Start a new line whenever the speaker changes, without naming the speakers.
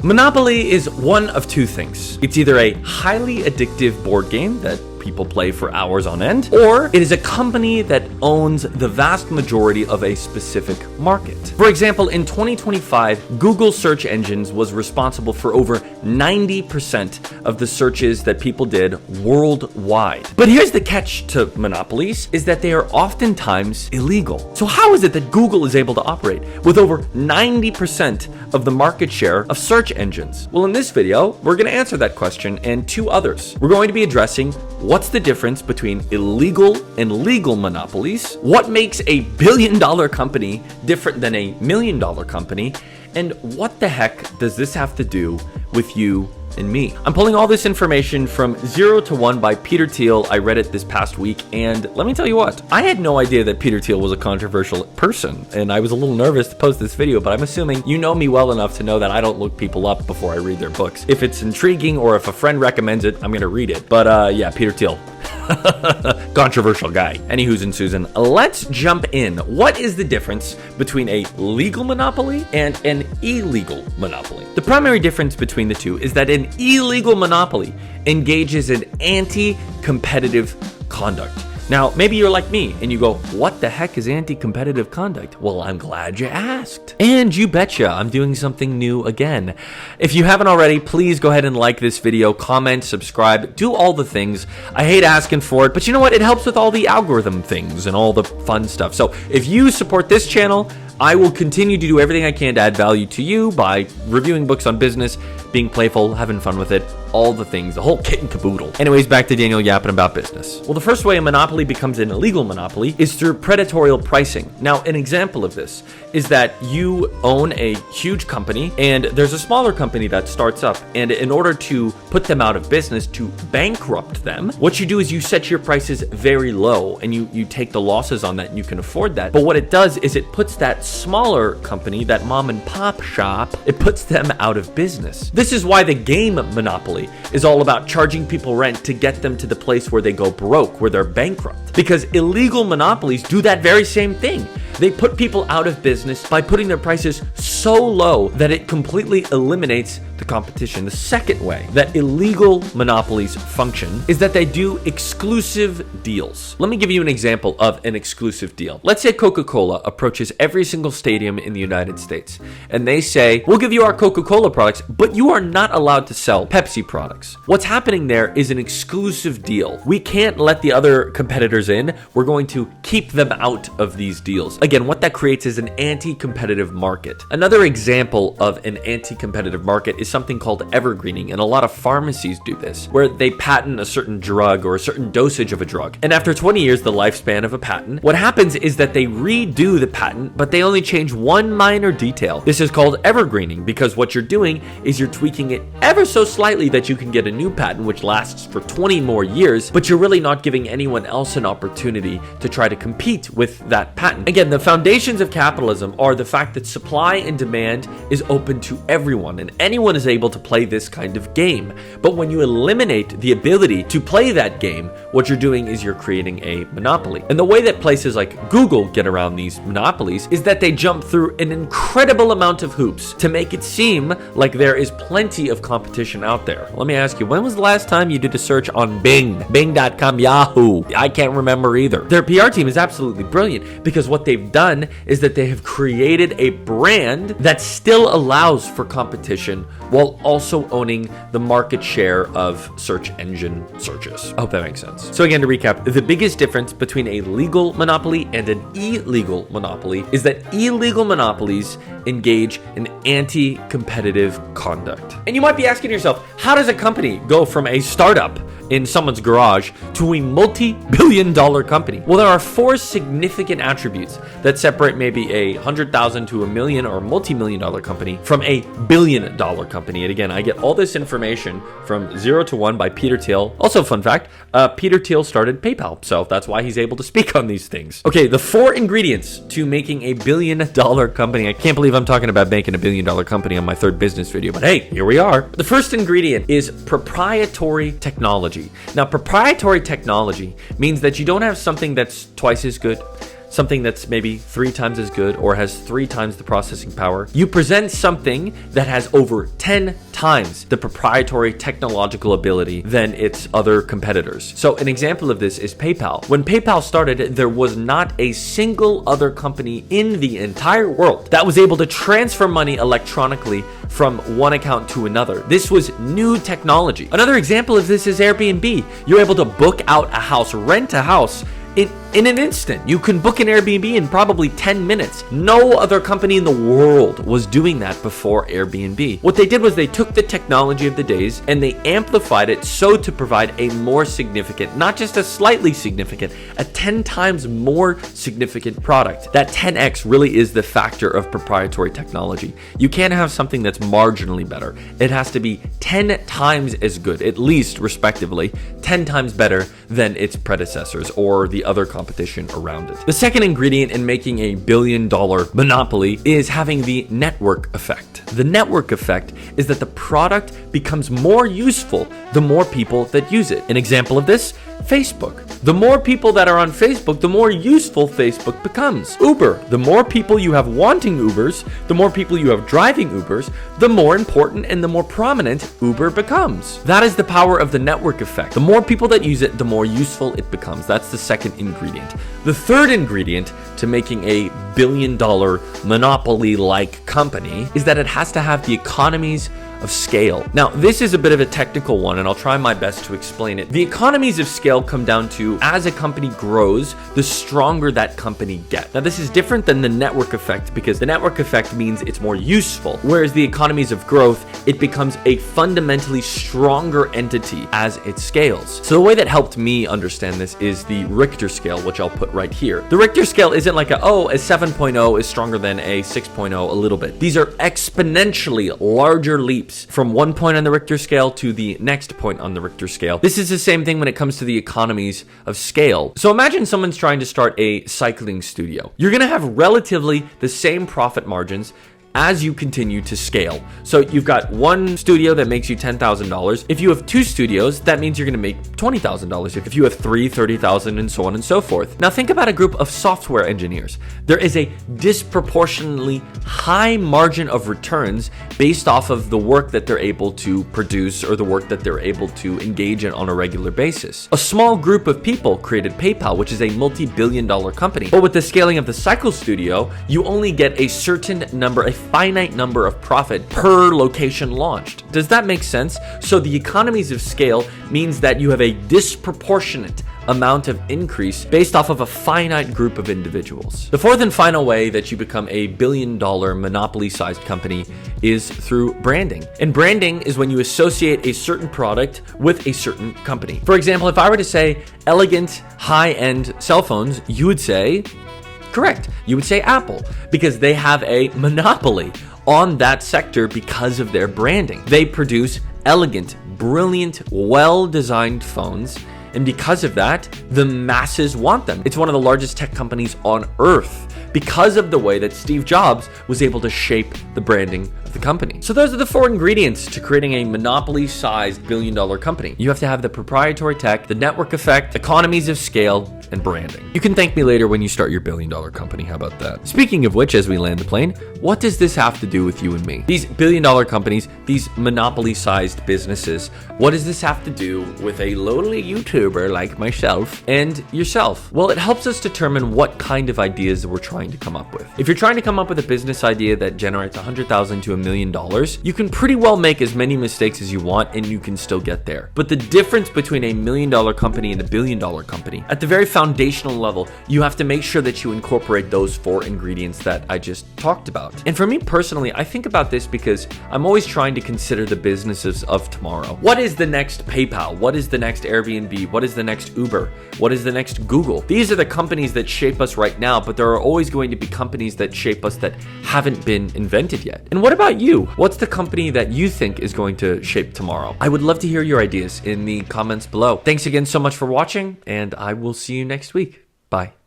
Monopoly is one of two things. It's either a highly addictive board game that people play for hours on end, or it is a company that owns the vast majority of a specific market. For example, in 2025, Google search engines was responsible for over 90% of the searches that people did worldwide. But here's the catch to monopolies, is that they are oftentimes illegal. So how is it that Google is able to operate with over 90% of the market share of search engines? Well, in this video, we're going to answer that question and two others. We're going to be addressing what's the difference between illegal and legal monopolies, what makes a billion-dollar company different than a million-dollar company, and what the heck does this have to do with you and me? I'm pulling all this information from 0 to 1 by Peter Thiel. I read it this past week, and let me tell you what, I had no idea that Peter Thiel was a controversial person, and I was a little nervous to post this video, but I'm assuming you know me well enough to know that I don't look people up before I read their books. If it's intriguing or if a friend recommends it, I'm gonna read it. But yeah, Peter Thiel. Controversial guy. Anywho's and Susan, let's jump in. What is the difference between a legal monopoly and an illegal monopoly? The primary difference between the two is that an illegal monopoly engages in anti-competitive conduct. Now, maybe you're like me and you go, what the heck is anti-competitive conduct? Well, I'm glad you asked. And you betcha, I'm doing something new again. If you haven't already, please go ahead and like this video, comment, subscribe, do all the things. I hate asking for it, but you know what? It helps with all the algorithm things and all the fun stuff. So if you support this channel, I will continue to do everything I can to add value to you by reviewing books on business, being playful, having fun with it, all the things, the whole kit and caboodle. Anyways, back to Daniel yapping about business. Well, the first way a monopoly becomes an illegal monopoly is through predatory pricing. Now, an example of this is that you own a huge company and there's a smaller company that starts up, and in order to put them out of business, to bankrupt them, what you do is you set your prices very low and you take the losses on that and you can afford that. But what it does is it puts that smaller company, that mom and pop shop, it puts them out of business. This is why the game monopoly is all about charging people rent to get them to the place where they go broke, where they're bankrupt. Because illegal monopolies do that very same thing. They put people out of business by putting their prices so low that it completely eliminates the competition. The second way that illegal monopolies function is that they do exclusive deals. Let me give you an example of an exclusive deal. Let's say Coca-Cola approaches every single stadium in the United States and they say, we'll give you our Coca-Cola products, but you are not allowed to sell Pepsi products. What's happening there is an exclusive deal. We can't let the other competitors in. We're going to keep them out of these deals. Again, what that creates is an anti-competitive market. Another example of an anti-competitive market is something called evergreening, and a lot of pharmacies do this, where they patent a certain drug or a certain dosage of a drug. And after 20 years, the lifespan of a patent, what happens is that they redo the patent, but they only change one minor detail. This is called evergreening, because what you're doing is you're tweaking it ever so slightly that you can get a new patent which lasts for 20 more years, but you're really not giving anyone else an opportunity to try to compete with that patent. Again, the foundations of capitalism are the fact that supply and demand is open to everyone, and anyone is able to play this kind of game. But when you eliminate the ability to play that game, what you're doing is you're creating a monopoly. And the way that places like Google get around these monopolies is that they jump through an incredible amount of hoops to make it seem like there is plenty of competition out there. Let me ask you, when was the last time you did a search on Bing? Bing.com, Yahoo? I can't remember either. Their PR team is absolutely brilliant because what they've done is that they have created a brand that still allows for competition while also owning the market share of search engine searches. I hope that makes sense. So again, to recap, the biggest difference between a legal monopoly and an illegal monopoly is that illegal monopolies engage in anti-competitive conduct. And you might be asking yourself, how does a company go from a startup in someone's garage to a multi-billion-dollar company? Well, there are four significant attributes that separate maybe a 100,000 to a million or multi-million-dollar company from a billion-dollar company. And again, I get all this information from 0 to 1 by Peter Thiel. Also, fun fact, Peter Thiel started PayPal, so that's why he's able to speak on these things. Okay, the four ingredients to making a billion-dollar company. I can't believe I'm talking about making a billion-dollar company on my third business video, but hey, here we are. The first ingredient is proprietary technology. Now, proprietary technology means that you don't have something that's twice as good, something that's maybe 3 times as good or has 3 times the processing power. You present something that has over 10 times the proprietary technological ability than its other competitors. So an example of this is PayPal. When PayPal started, there was not a single other company in the entire world that was able to transfer money electronically from one account to another. This was new technology. Another example of this is Airbnb. You're able to book out a house, rent a house in an instant. You can book an Airbnb in probably 10 minutes. No other company in the world was doing that before Airbnb. What they did was they took the technology of the days and they amplified it so to provide a more significant, not just a slightly significant, a 10 times more significant product. That 10x really is the factor of proprietary technology. You can't have something that's marginally better. It has to be 10 times as good, at least respectively, 10 times better than its predecessors or the other competition around it. The second ingredient in making a billion-dollar monopoly is having the network effect. The network effect is that the product becomes more useful the more people that use it. An example of this, Facebook. The more people that are on Facebook, the more useful Facebook becomes. Uber. The more people you have wanting Ubers, the more people you have driving Ubers, the more important and the more prominent Uber becomes. That is the power of the network effect. The more people that use it, the more useful it becomes. That's the second ingredient. The third ingredient to making a billion-dollar monopoly-like company is that it has to have the economies of scale. Now, this is a bit of a technical one, and I'll try my best to explain it. The economies of scale come down to, as a company grows, the stronger that company gets. Now, this is different than the network effect because the network effect means it's more useful, whereas the economies of growth, it becomes a fundamentally stronger entity as it scales. So the way that helped me understand this is the Richter scale, which I'll put right here. The Richter scale isn't like a 7.0 is stronger than a 6.0 a little bit. These are exponentially larger leaps from one point on the Richter scale to the next point on the Richter scale. This is the same thing when it comes to the economies of scale. So imagine someone's trying to start a cycling studio. You're going to have relatively the same profit margins as you continue to scale. So you've got one studio that makes you $10,000. If you have 2 studios, that means you're going to make $20,000. If you have 3, $30,000, and so on and so forth. Now think about a group of software engineers. There is a disproportionately high margin of returns based off of the work that they're able to produce or the work that they're able to engage in on a regular basis. A small group of people created PayPal, which is a multi-billion-dollar company. But with the scaling of the cycle studio, you only get a certain number, a finite number of profit per location launched. Does that make sense? So the economies of scale means that you have a disproportionate amount of increase based off of a finite group of individuals. The fourth and final way that you become a billion-dollar monopoly-sized company is through branding. And branding is when you associate a certain product with a certain company. For example, if I were to say elegant, high-end cell phones, you would say, correct, you would say Apple, because they have a monopoly on that sector because of their branding. They produce elegant, brilliant, well-designed phones, and because of that, the masses want them. It's one of the largest tech companies on earth because of the way that Steve Jobs was able to shape the branding of the company. So those are the 4 ingredients to creating a monopoly-sized billion-dollar company. You have to have the proprietary tech, the network effect, economies of scale, and branding. You can thank me later when you start your billion-dollar company. How about that? Speaking of which, as we land the plane, what does this have to do with you and me? These billion-dollar companies, these monopoly-sized businesses, what does this have to do with a lowly YouTuber like myself and yourself? Well, it helps us determine what kind of ideas we're trying to come up with. If you're trying to come up with a business idea that generates $100,000 to $1 million, you can pretty well make as many mistakes as you want and you can still get there. But the difference between a $1 million company and a $1 billion company, at the very foundational level, you have to make sure that you incorporate those 4 ingredients that I just talked about. And for me personally, I think about this because I'm always trying to consider the businesses of tomorrow. What is the next PayPal? What is the next Airbnb? What is the next Uber? What is the next Google? These are the companies that shape us right now, but there are always going to be companies that shape us that haven't been invented yet. And what about you? What's the company that you think is going to shape tomorrow? I would love to hear your ideas in the comments below. Thanks again so much for watching, and I will see you next week. Bye.